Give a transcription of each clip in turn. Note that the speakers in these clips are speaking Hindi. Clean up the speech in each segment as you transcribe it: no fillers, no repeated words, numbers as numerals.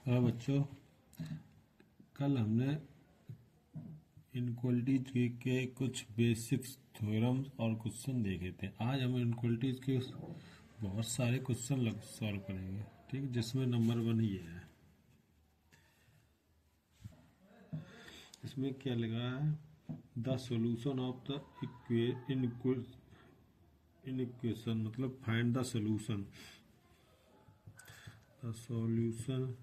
और बच्चों, कल हमने इनक्वलिटीज के कुछ बेसिक्स थ्योरम्स और क्वेश्चन देखे थे। आज हम इनक्वलिटीज के बहुत सारे क्वेश्चन सॉल्व करेंगे, ठीक, जिसमें नंबर 1 ये है। इसमें क्या लगा है? The solution of the inequation, मतलब find the solution. The solution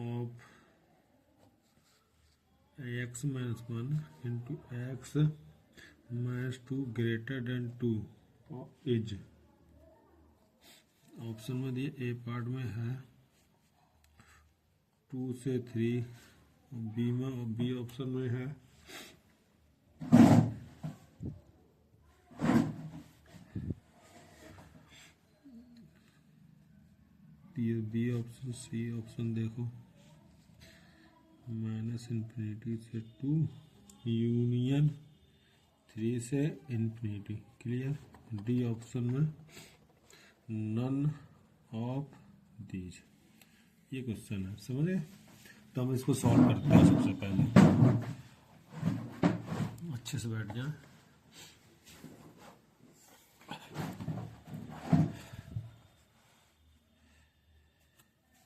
of x minus 1 into x minus 2 greater than 2 is, option में दिए ए पार्ट में है 2 से 3, बी में बी ऑप्शन में है बी ऑप्शन, सी ऑप्शन देखो माइनस इन्फिनिटी से 2 यूनियन 3 से इन्फिनिटी। क्लियर? डी ऑप्शन में नन ऑफ दीज, ये क्वेश्चन है, समझे? तो हम इसको सॉल्व करते हैं। सबसे पहले अच्छे से बैठ जाए।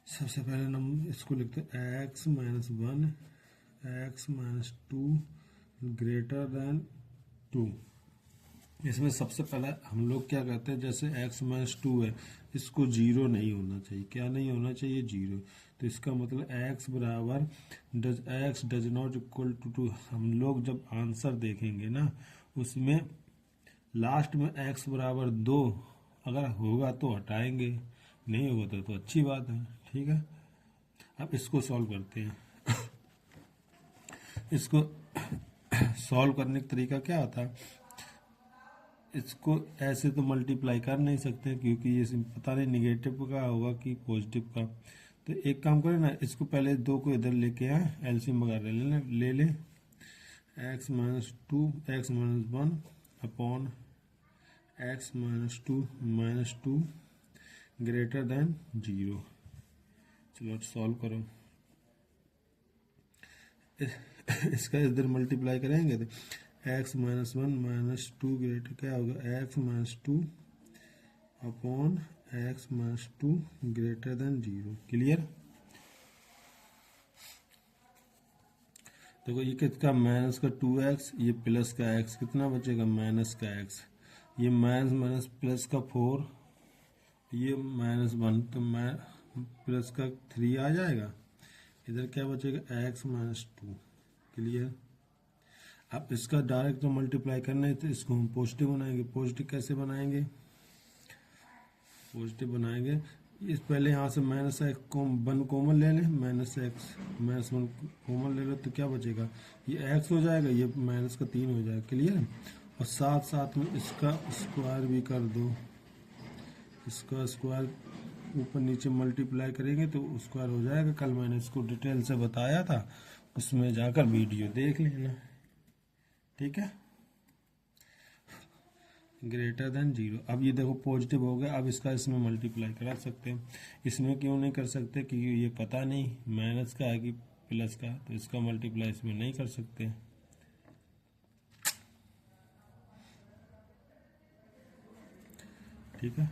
सबसे पहले हम इसको लिखते हैं x minus 1 x minus 2 greater then 2। इसमें सबसे पहले हम लोग क्या करते हैं, जैसे x माइनस 2 है, इसको 0 नहीं होना चाहिए। क्या नहीं होना चाहिए? 0। तो इसका मतलब x बराबर x does not equal to 2। हम लोग जब आंसर देखेंगे ना, उसमें लास्ट में x बराबर 2 अगर होगा तो हटाएंगे, नहीं होगा तो अच्छी बात है। ठीक है, अब इसको सॉल्व करते हैं। इसको सॉल्व करने का तरीका क्या होता है? इसको ऐसे तो मल्टीप्लाई कर नहीं सकते, क्योंकि ये पता नहीं निगेटिव का होगा कि पॉजिटिव का। तो एक काम करें ना, इसको पहले 2 को इधर लेके आए, एलसीएम वगैरह ले ले x minus 2 x minus 1 upon x minus 2 minus 2 greater than 0। चलो सॉल्व करो। इसका इधर मल्टीप्लाई करेंगे तो एक्स माइनस 1 माइनस 2 ग्रेटर क्या होगा? X minus 2 upon x minus 2 greater than 0। Clear? देखो ये कितना, माइनस का 2x, ये प्लस का x, कितना बचेगा? माइनस का x। ये माइनस माइनस प्लस का 4, ये माइनस 1, तो प्लस का 3 आ जाएगा। इधर क्या बचेगा? x minus 2। क्लियर? अब इसका डायरेक्ट तो मल्टीप्लाई करना है, तो इसको हम पॉजिटिव बनाएंगे। पॉजिटिव कैसे बनाएंगे? पॉजिटिव बनाएंगे, इस पहले यहाँ से माइनस एक्स 1 कॉमन ले लें, माइनस एक्स माइनस 1 कॉमन ले लो तो क्या बचेगा? ये x हो जाएगा, ये माइनस का 3 हो जाएगा। क्लियर? और साथ साथ में इसका स्क्वायर भी कर दो। इसका स्क्वायर ऊपर नीचे मल्टीप्लाई करेंगे तो स्क्वायर हो जाएगा। कल मैंने इसको डिटेल से बताया था, उसमें जाकर वीडियो देख लेना। ठीक है, ग्रेटर देन 0। अब ये देखो पॉजिटिव हो गया, अब इसका इसमें मल्टीप्लाई करा सकते हैं। इसमें क्यों नहीं कर सकते? क्योंकि ये पता नहीं माइनस का है कि प्लस का, तो इसका मल्टीप्लाई इसमें नहीं कर सकते। ठीक है,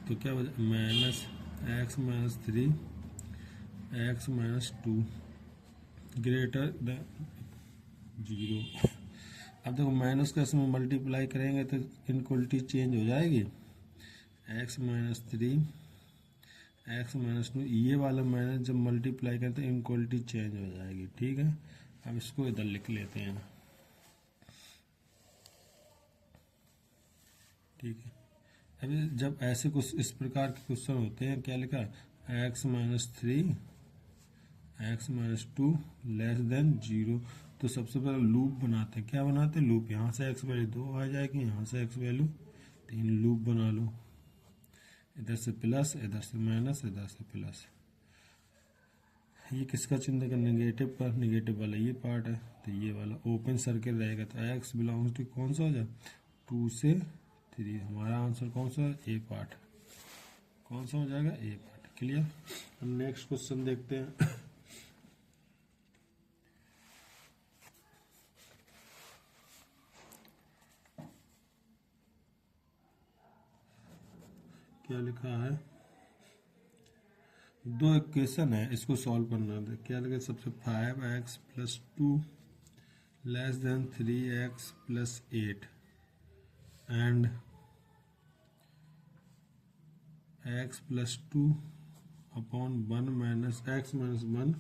तो क्या minus x minus 3 x minus 2 greater than 0। अब देखो माइनस का इसमें मल्टीप्लाई करेंगे तो इनक्वलिटी चेंज हो जाएगी। एक्स माइनस 3 एक्स माइनस 2, ये वाला माइनस जब मल्टीप्लाई करें तो इनक्वलिटी चेंज हो जाएगी। ठीक है, अब इसको इधर लिख लेते हैं। ठीक है, अभी जब ऐसे कुछ इस प्रकार के क्वेश्चन होते हैं, क्या लिखा? X minus 3 x minus 2 less than 0, तो सबसे पहले लूप बनाते हैं। क्या बनाते हैं? लूप। यहाँ से एक्स वैल्यू 2 आ जाएगी, यहाँ से एक्स वैल्यू 3, लूप बना लो। इधर से प्लस, इधर से माइनस, इधर से प्लस। ये किसका चिन्ह का? नेगेटिव का। नेगेटिव वाला ये पार्ट है, तो ये वाला ओपन सर्किल रहेगा। तो एक्स बिलोंग्स टू कौन सा हो जाए? 2 से 3। हमारा आंसर कौन सा है? ए पार्ट। कौन सा हो जाएगा? ए पार्ट। क्लियर। हम नेक्स्ट क्वेश्चन देखते हैं। क्या लिखा है? दो इक्वेशन है, इसको सॉल्व करना है। क्या लिखा? सबसे 5x + 2 < 3x + 8 and x + 2 upon 1 - x - 1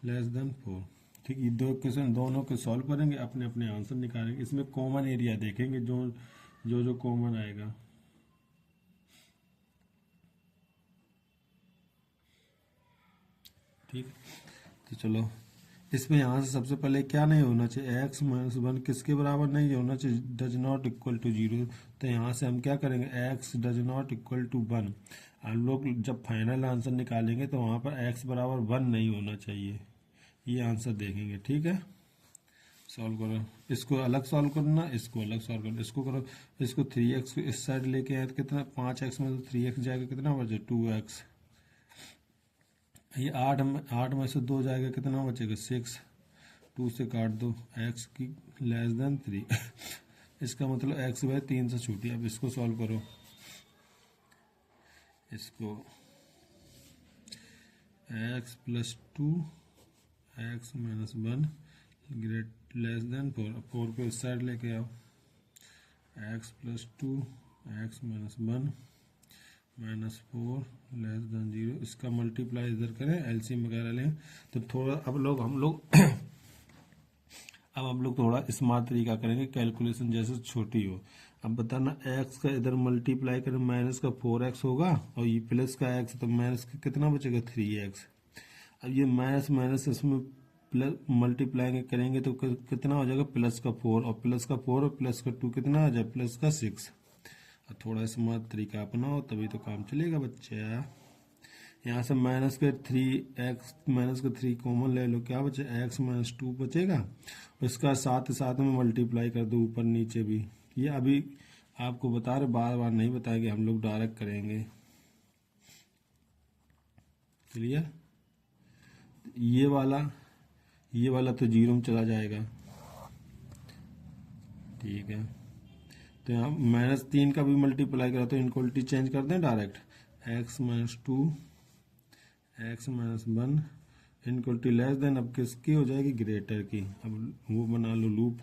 < 4। ठीक, ये दो इक्वेशन दोनों के सॉल्व करेंगे, अपने अपने आंसर निकालेंगे। इसमें कॉमन एरिया देखेंगे, जो कॉमन आएगा। ठीक, तो चलो इसमें यहाँ से सबसे पहले क्या नहीं होना चाहिए? x - 1 किसके बराबर नहीं होना चाहिए? Does not equal to 0। तो यहाँ से हम क्या करेंगे? x does not equal to 1। हम लोग जब फाइनल आंसर निकालेंगे तो वहाँ पर x बराबर 1 नहीं होना चाहिए। ये आंसर देखेंगे। ठीक है, सॉल्व करो। इसको अलग सॉल्व करना, इसको अलग सॉल्व करना। इसको करो, इसको 3x को इस साइड लेके आए तो कितना? 5x में तो 3x जाएगा, कितना बचे? 2x। ये 8 में से 2 जाएगा, कितना बचेगा? 6। 2 से काट दो, x की < 3। इसका मतलब x/3 से छोटी। अब इसको सॉल्व करो। इसको x + 2 x - 1 < 4। 4 को इस साइड लेके आओ। x + 2 x - 1 -4 < 0। इसका मल्टीप्लाई इधर करें, एलसीएम वगैरह लें तो थोड़ा हम लोग अब हम लोग थोड़ा स्मार्ट तरीका करेंगे, कैलकुलेशन जैसे छोटी हो। अब बताना, x का इधर मल्टीप्लाई करें, माइनस का 4x होगा और ये प्लस का x, तो माइनस का कितना बचेगा? 3x। अब ये माइनस माइनस इसमें प्लस मल्टीप्लाई करेंगे तो कितना हो जाएगा? प्लस का 4 और प्लस का 4 और प्लस का 2 कितना आ जाए? प्लस का 6। और थोड़ा स्मार्ट तरीका अपनाओ तभी तो काम चलेगा बच्चा। यहाँ से -3 कॉमन ले लो, क्या बचे? x - 2 बचेगा। और इसका साथ साथ में मल्टीप्लाई कर दो ऊपर नीचे भी। ये अभी आपको बता रहे, बार बार नहीं बताएंगे, हम लोग डायरेक्ट करेंगे। क्लियर। ये वाला तो 0 में चला जाएगा। ठीक है, तो यहाँ -3 का भी मल्टीप्लाई करा तो इनक्वलिटी चेंज कर दें डायरेक्ट। x - 2 x - 1 इनक्वलिटी < अब किसकी हो जाएगी? ग्रेटर की। अब वो बना लो लूप।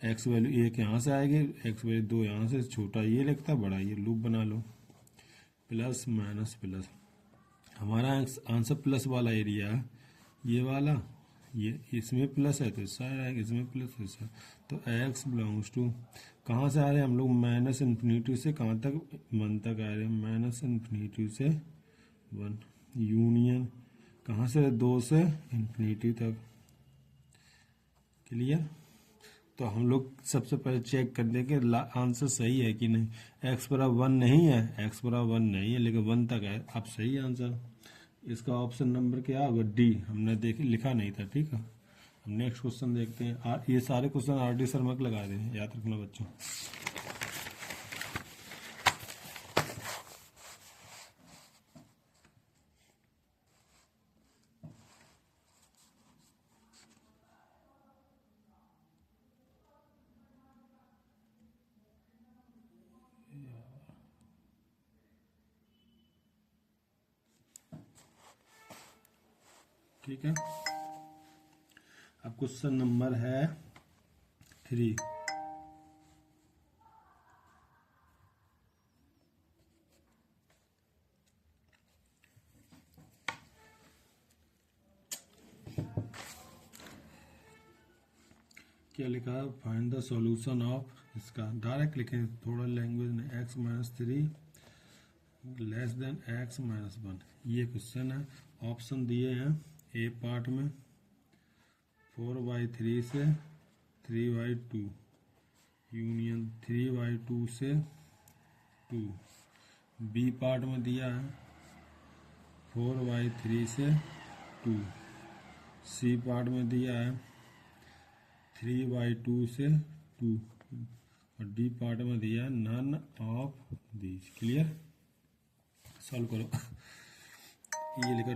x वैल्यू 1 यहाँ से आएगी, x वैल्यू 2 यहाँ से। छोटा ये लिखता, बड़ा ये। लूप बना लो, प्लस माइनस प्लस। हमारा आंसर प्लस वाला एरिया, ये वाला, ये इसमें प्लस है तो इस साइड आएगा, इसमें प्लस है इस साइड। तो x बिलोंग्स टू, कहाँ से आ रहे हैं हम लोग? -∞ से कहाँ तक? 1 तक आ रहे हैं। -∞ से 1 यूनियन कहाँ से? 2 से ∞ तक। क्लियर। तो हम लोग सबसे पहले चेक कर दें कि आंसर सही है कि नहीं। x बराबर 1 नहीं है, x बराबर 1 नहीं है, लेकिन 1 तक है। अब सही आंसर इसका ऑप्शन नंबर क्या होगा? डी। हमने लिखा नहीं था। ठीक है, हम नेक्स्ट क्वेश्चन देखते हैं। ये सारे क्वेश्चन RD शर्मा के लगा दें, याद रखना बच्चों। ठीक है, अब क्वेश्चन नंबर है 3। क्या लिखा है? फाइंड द सॉल्यूशन ऑफ, इसका डायरेक्ट लिखें, थोड़ा लैंग्वेज में। x - 3 < x - 1। ये क्वेश्चन है। ऑप्शन दिए हैं ए पार्ट में 4/3 से 3/2 यूनियन 3/2 से 2। बी पार्ट में दिया है 4/3 से 2। सी पार्ट में दिया है 3/2 से 2। और डी पार्ट में दिया none of these. Clear? Solve करो। ये लिखा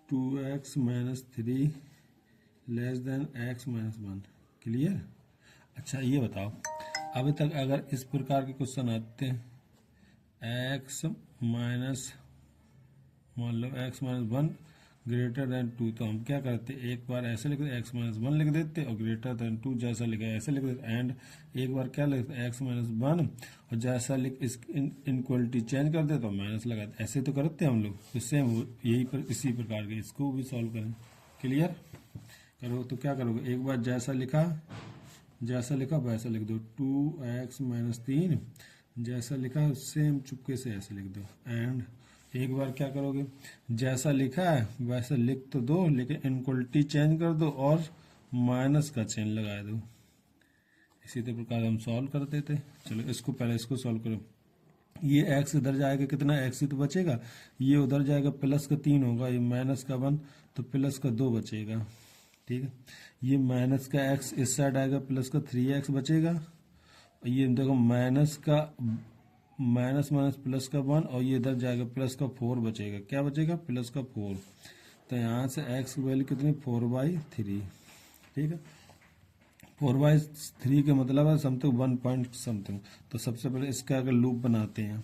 2x minus 3 less than x minus 1। Clear? अच्छा ये बताओ, अभी तक अगर इस प्रकार के क्वेश्चन आते हैं x माइनस, मान लो x माइनस 1 ग्रेटर देन 2, तो हम क्या करते, एक बार ऐसे लिख देते x माइनस 1 लिख देते और ग्रेटर देन 2 जैसा लिखा है ऐसे लिख देते, एंड एक बार क्या लिखते x माइनस 1 और जैसा लिख इस इनक्वलिटी चेंज कर देते तो माइनस लगाते। ऐसे तो करते हम लोग, तो सेम यही पर इसी प्रकार के इसको भी सॉल्व करें। क्लियर? करो तो क्या करोगे, एक बार जैसा लिखा वैसा लिख दो, 2x माइनस 3 जैसा लिखा सेम चुपके से ऐसे लिख दो, एंड एक बार क्या करोगे, जैसा लिखा है वैसा लिख तो दो लेकिन इनक्वलिटी चेंज कर दो और माइनस का चिन्ह लगा दो। इसी प्रकार हम सॉल्व कर देते। चलो इसको पहले इसको सॉल्व करो। ये x इधर जाएगा, कितना x ही तो बचेगा, ये उधर जाएगा प्लस का 3 होगा, ये माइनस का 1 तो प्लस का 2 बचेगा। ठीक है, ये माइनस का x इस साइड आएगा, प्लस का 3x बचेगा। ये देखो माइनस माइनस प्लस का 1 और ये इधर जाएगा प्लस का 4 बचेगा। क्या बचेगा? प्लस का 4। तो यहाँ से x की वैल्यू कितनी, 4/3। ठीक है, 4/3 का मतलब है समथिंग 1 पॉइंट समथिंग। तो सबसे पहले इसका अगर लूप बनाते हैं,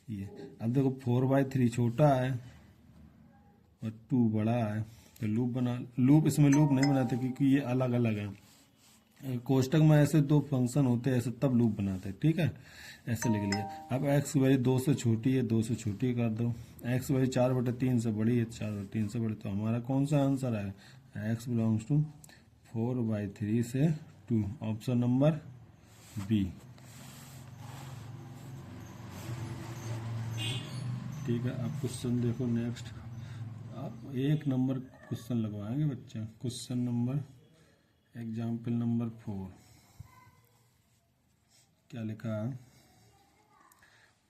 ये अब देखो 4/3 छोटा है और 2 बड़ा है, तो लूप इसमें लूप नहीं बनाते क्योंकि ये अलग अलग है। कोष्टक में ऐसे दो फंक्शन होते हैं ऐसे तब लूप बनाते हैं। ठीक है, ऐसे लिख लिया। अब x की वैल्यू 2 से छोटी है, 2 से छोटी कर दो। x की वैल्यू 4/3 से बड़ी है, 4/3 से बड़ी। तो हमारा कौन सा आंसर है, x बिलोंग्स टू 4/3 से 2, ऑप्शन नंबर बी। ठीक है, अब क्वेश्चन देखो नेक्स्ट। अब 1 नंबर क्वेश्चन लगवाएंगे बच्चा। क्वेश्चन नंबर एग्जाम्पल नंबर 4 क्या लिखा है,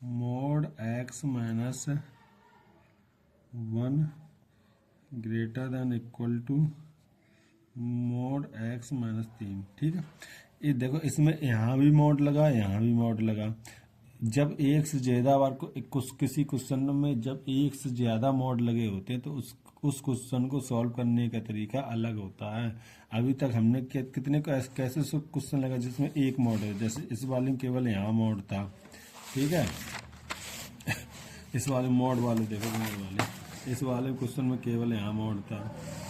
mod x minus 1 greater than equal to mod x minus 3। ठीक है, ये देखो इसमें यहाँ भी मोड लगा, यहाँ भी मोड लगा। जब एक से ज्यादा बार किसी क्वेश्चन में जब एक से ज्यादा मोड लगे होते हैं तो उस क्वेश्चन को सॉल्व करने का तरीका अलग होता है। अभी तक हमने कितने कैसे क्वेश्चन लगा जिसमें एक मोड है, जैसे इस वाले में केवल यहाँ मोड था। ठीक है, इस वाले मोड वाले देखो, मोड वाले इस वाले क्वेश्चन में केवल यहाँ मोड था,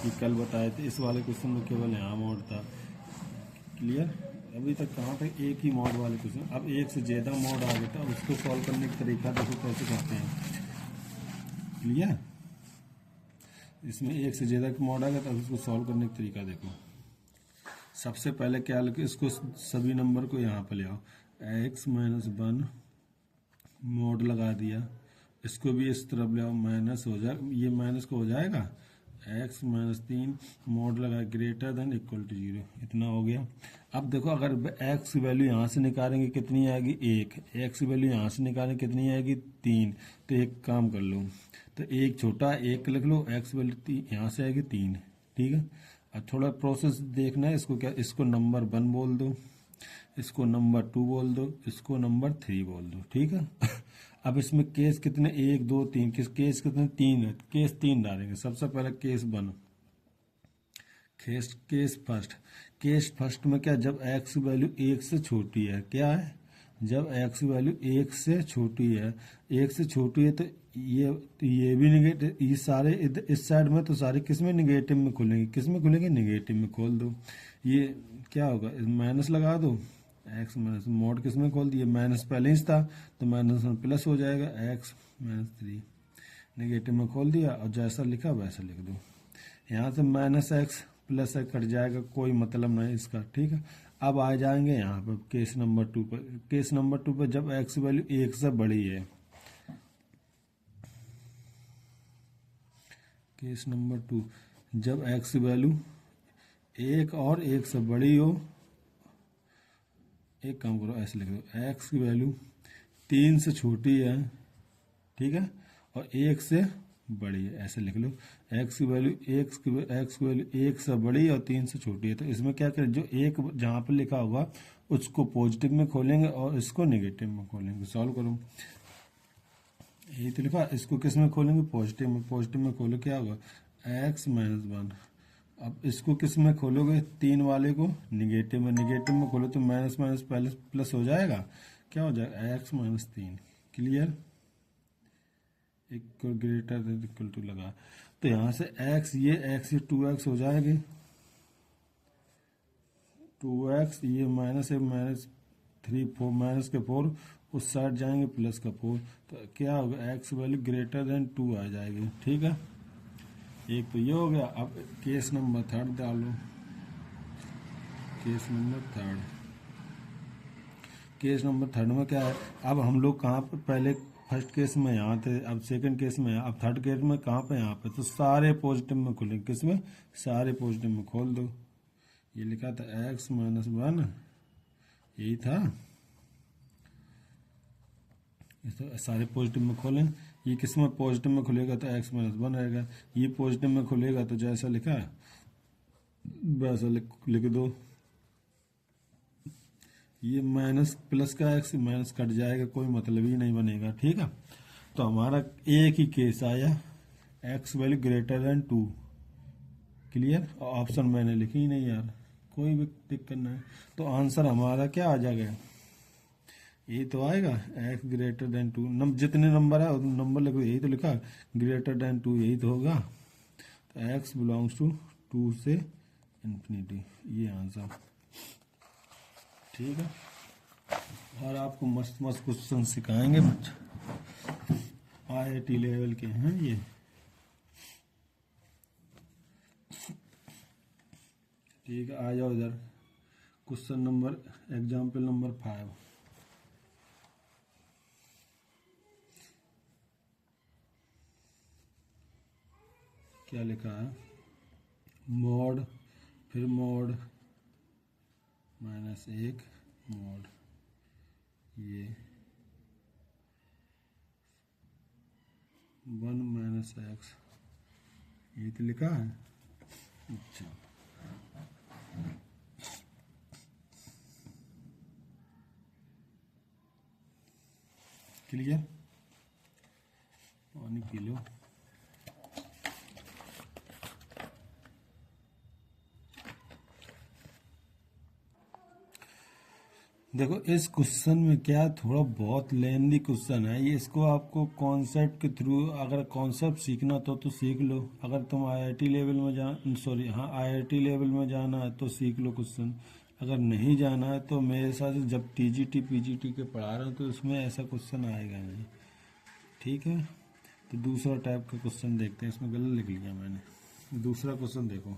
ये कल बताए थे। इस वाले क्वेश्चन में केवल यहाँ मोड था। क्लियर? अभी तक कहाँ तक एक ही मोड वाले क्वेश्चन, अब एक से ज्यादा मोड आ गया था, उसको सॉल्व करने का तरीका देखो कैसे करते हैं। क्लियर? इसमें एक से ज्यादा मोड आ गया तो उसको सॉल्व करने का तरीका देखो। सबसे पहले क्या लगे, इसको सभी नंबर को यहाँ पर ले आओ, x माइनस 1 मोड लगा दिया, इसको भी इस तरफ ले आओ, माइनस हो जाए, ये माइनस को हो जाएगा, x माइनस 3 मोड लगा ग्रेटर देन इक्वल टू 0। इतना हो गया। अब देखो अगर x की वैल्यू यहाँ से निकालेंगे कितनी आएगी, 1। x की वैल्यू यहाँ से निकालेंगे कितनी आएगी, 3। तो एक काम कर लो, तो एक छोटा 1 लिख लो, x की वैल्यू यहाँ से आएगी 3। ठीक है, अब थोड़ा प्रोसेस देखना है। इसको क्या, इसको नंबर 1 बोल दो, इसको नंबर 2 बोल दो, इसको नंबर 3 बोल दो। ठीक है, अब इसमें केस कितने, 1 2 3, केस कितने, 3 है। केस 3 डालेंगे। सबसे पहले केस 1, केस फर्स्ट में क्या, जब x की वैल्यू 1 से छोटी है, क्या है, जब x की वैल्यू 1 से छोटी है, 1 से छोटी है तो ये भी निगेटिव, ये सारे इस साइड में तो सारे किस में, निगेटिव में खुलेंगे। किस में खुलेंगे, निगेटिव में खोल दो। ये क्या होगा, माइनस लगा दो, x माइनस मोड किस में खोल दिए, माइनस पहले ही था तो माइनस में प्लस हो जाएगा, x माइनस 3 निगेटिव में खोल दिया और जैसा लिखा वैसा लिख दो। यहाँ से minus x plus x cut जाएगा, कोई मतलब नहीं इसका। ठीक है, अब आ जाएंगे यहाँ पर केस नंबर 2 पर। केस नंबर 2 पर जब x वैल्यू 1 से बड़ी है, केस नंबर 2 जब x वैल्यू 1 और 1 से बड़ी हो, एक काम करो ऐसे लिख दो, x की वैल्यू 3 से छोटी है, ठीक है, और 1 से बड़ी है, ऐसे लिख लो। एक्स की वैल्यू एक से बड़ी और 3 से छोटी है, तो इसमें क्या करें, जो एक जहाँ पर लिखा होगा उसको पॉजिटिव में खोलेंगे और इसको नेगेटिव में खोलेंगे। सॉल्व करो, यही तो लिखा, इसको किस में खोलेंगे, पॉजिटिव में। पॉजिटिव में खोलो क्या होगा, एक्स माइनस वन। अब इसको किस में खोलोगे, 3 वाले को निगेटिव में। निगेटिव में खोलो तो माइनस माइनस पहले प्लस हो जाएगा, क्या हो जाएगा, x minus 3। Clear, equal greater than equal to लगा, तो यहाँ से एक्स ये 2x हो जाएगी, 2x, ये माइनस है, माइनस 3 4 माइनस के 4 उस साइड जाएंगे, प्लस का 4, तो क्या होगा, एक्स वैल्यू ग्रेटर देन 2 आ जाएगी। ठीक है, एक तो ये हो गया। अब केस नंबर 3 डालो, केस नंबर 3। केस नंबर 3 में क्या है, अब हम लोग कहाँ पे, पहले फर्स्ट केस में यहाँ थे, अब सेकंड केस में, अब थर्ड केस में कहाँ पे, यहाँ पे, तो सारे पॉजिटिव में खोलेंगे। किस में, सारे पॉजिटिव में खोल दो। ये लिखा था एक्स माइनस 1, यही था, तो सारे पॉजिटिव में खोलें। ये किस में पॉजिटिव में खुलेगा, तो एक्स माइनस 1 रहेगा। ये पॉजिटिव में खुलेगा तो जैसा लिखा है वैसा लिख दो। ये माइनस प्लस का एक्स माइनस कट जाएगा, कोई मतलब ही नहीं बनेगा। ठीक है, तो हमारा एक ही केस आया, x value greater than 2। Clear, option मैंने लिखी ही नहीं यार, कोई भी टिक करना है, तो आंसर हमारा क्या आ जाएगा, यही तो आएगा, एक्स ग्रेटर देन 2। जितने नंबर है नंबर लिखो, यही तो लिखा, ग्रेटर देन 2, यही तो होगा। तो एक्स बिलोंग्स टू 2 से इंफिनिटी, ये आंसर। ठीक है, और आपको मस्त मस्त क्वेश्चन सिखाएंगे बच्चे, IIT लेवल के हैं ये। ठीक है, आ जाओ इधर, क्वेश्चन नंबर, एग्जाम्पल नंबर 5। क्या लिखा है, मॉड, फिर मॉड -1 मॉड, ये 1 माइनस एक्स, ये तो लिखा है। अच्छा, क्लियर, पानी पी लो। देखो इस क्वेश्चन में क्या, थोड़ा बहुत लेंदी क्वेश्चन है ये, इसको आपको कॉन्सेप्ट के थ्रू, अगर कॉन्सेप्ट सीखना तो सीख लो। अगर तुम IIT लेवल में IIT लेवल में जाना है तो सीख लो क्वेश्चन। अगर नहीं जाना है तो मेरे साथ जब TGT PGT के पढ़ा रहा हूँ तो उसमें ऐसा क्वेश्चन आएगा नहीं। ठीक है, तो दूसरा टाइप का क्वेश्चन देखते हैं, इसमें गलत लिख लिया मैंने। दूसरा क्वेश्चन देखो,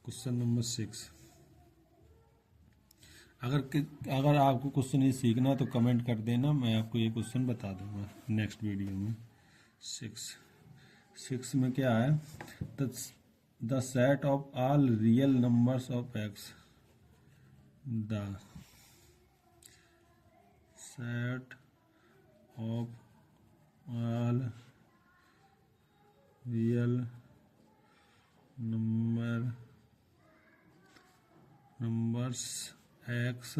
क्वेश्चन नंबर 6। अगर आपको क्वेश्चन ये सीखना है तो कमेंट कर देना, मैं आपको ये क्वेश्चन बता दूंगा नेक्स्ट वीडियो में। 6 में क्या है, the set of all real numbers of x, the set of all real numbers x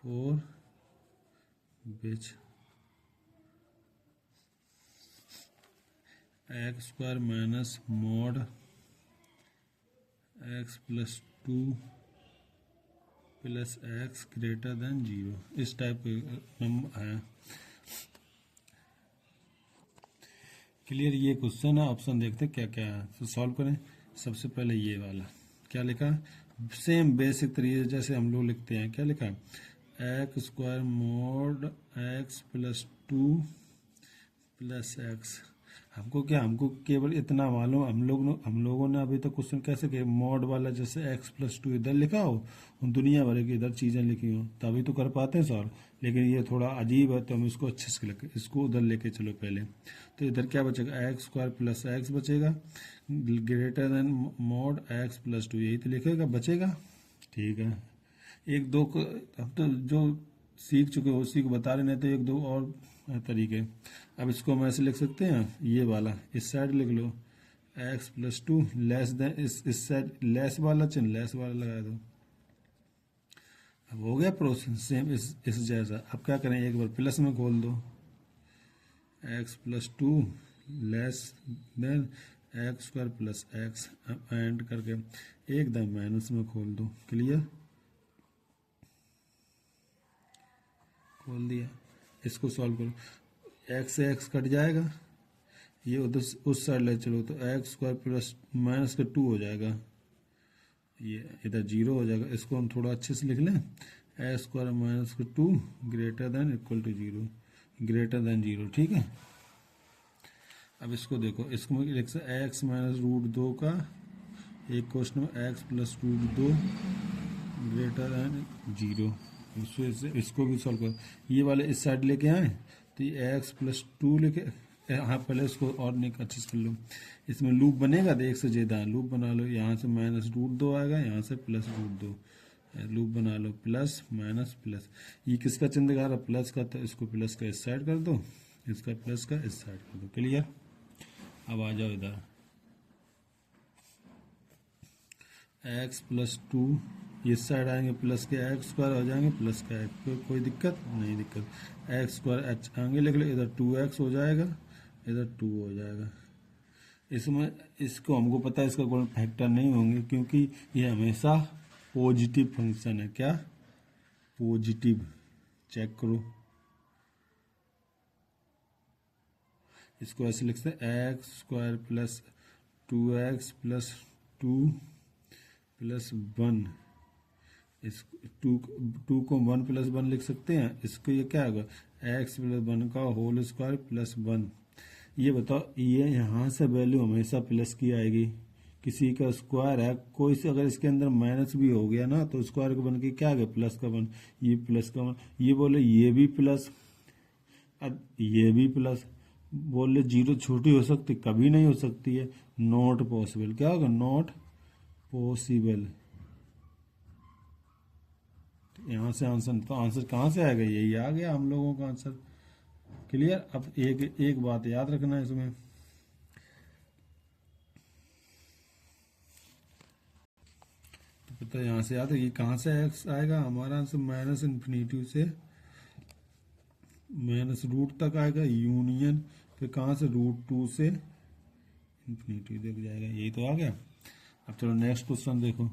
for which x square minus mod x plus 2 plus x greater than 0, इस टाइप के नंबर है। क्लियर, ये क्वेश्चन है। ऑप्शन देखते क्या क्या है, तो सॉल्व करें। सबसे पहले ये वाला क्या लिखा, सेम बेसिक तरीके जैसे हम लोग लिखते हैं। क्या लिखा, x square mode x plus 2 plus x. हमको केवल इतना मालूम, हम लोगों ने अभी तक क्वेश्चन कैसे किया, मॉड वाला जैसे x प्लस 2 इधर लिखा हो और दुनिया भर की इधर चीज़ें लिखी हो तभी तो कर पाते हैं सॉल्व। लेकिन ये थोड़ा अजीब है तो हम इसको अच्छे से लिखे, इसको उधर लेके चलो पहले। तो इधर क्या बचेगा, एक्स स्क्वायर प्लस एक्स बचेगा greater than mod x plus 2, यही तो लिखेगा बचेगा। ठीक है, एक दो को हम तो जो सीख चुके हो उसी को बता रहे, नहीं तो एक दो और तरीके। अब इसको हम ऐसे लिख सकते हैं, ये वाला इस साइड लिख लो x+2 लेस देन इस साइड लेस वाला चिन्ह लेस वाला लगा दो। अब हो गया प्रोसेस सेम इस जैसा। अब क्या करें, एक बार प्लस में खोल दो, x+2 less than x² plus x, and करके एकदम माइनस में खोल दो। क्लियर, खोल दिया। इसको सॉल्व करो, x से x कट जाएगा, ये उधर उस साइड ले चलो तो x² प्लस माइनस का 2 हो जाएगा, ये इधर 0 हो जाएगा। इसको हम थोड़ा अच्छे से लिख लें, x² माइनस का 2 greater than equal to 0, greater than 0। ठीक है, अब इसको देखो, इसको मैं लिख सकता x माइनस √2 का एक क्वेश्चन में x+√2 ग्रेटर देन 0। इसको भी सॉल्व करो, ये वाले इस साइड लेके आए तो ये x+2 लेके, हाँ पहले इसको और नहीं अच्छे से कर लो। इसमें लूप बनेगा तो एक से ज़्यादा लूप बना लो, यहाँ से -√2 आएगा, यहाँ से +√2 लूप बना लो, प्लस माइनस प्लस। ये किसका चिन्ह दिखा रहा, प्लस का, तो इसको प्लस का इस साइड कर दो, इसका प्लस का इस साइड कर दो। क्लियर, अब आ जाओ इधर, x+2 इस साइड आएंगे प्लस के x² हो जाएंगे प्लस का x, कोई दिक्कत नहीं, दिक्कत x² आगे लिख लो, इधर 2x हो जाएगा, इधर 2 हो जाएगा। इसमें इसको हमको पता है इसका कोई फैक्टर नहीं होंगे, क्योंकि ये हमेशा पॉजिटिव फंक्शन है। क्या पॉजिटिव, चेक करो, इसको ऐसे लिख सकते हैं x² plus 2x plus 2 plus 1, इस 2 को 1 प्लस 1 लिख सकते हैं। इसको ये क्या होगा, x+1 का होल स्क्वायर प्लस 1। ये बताओ, ये यहाँ से वैल्यू हमेशा प्लस की आएगी, किसी का स्क्वायर है कोई से, अगर इसके अंदर माइनस भी हो गया ना तो स्क्वायर का बन के क्या आ गया, प्लस का 1, ये प्लस का 1, ये बोले ये भी प्लस, अब ये भी प्लस, बोले 0 छोटी हो सकती, कभी नहीं हो सकती है, नॉट पॉसिबल। क्या होगा, नॉट पॉसिबल। यहाँ से आंसर, तो आंसर कहाँ से आएगा, यही आ गया हम लोगों का आंसर। क्लियर, अब एक बात याद रखना है इसमें, तो पता है यहाँ से याद है ये कहाँ से x आएगा, हमारा आंसर -∞ से -रूट तक आएगा, यूनियन फिर कहाँ से √2 से ∞ तक जाएगा, यही तो आ गया। अब चलो नेक्स्ट क्वेश्चन देखो।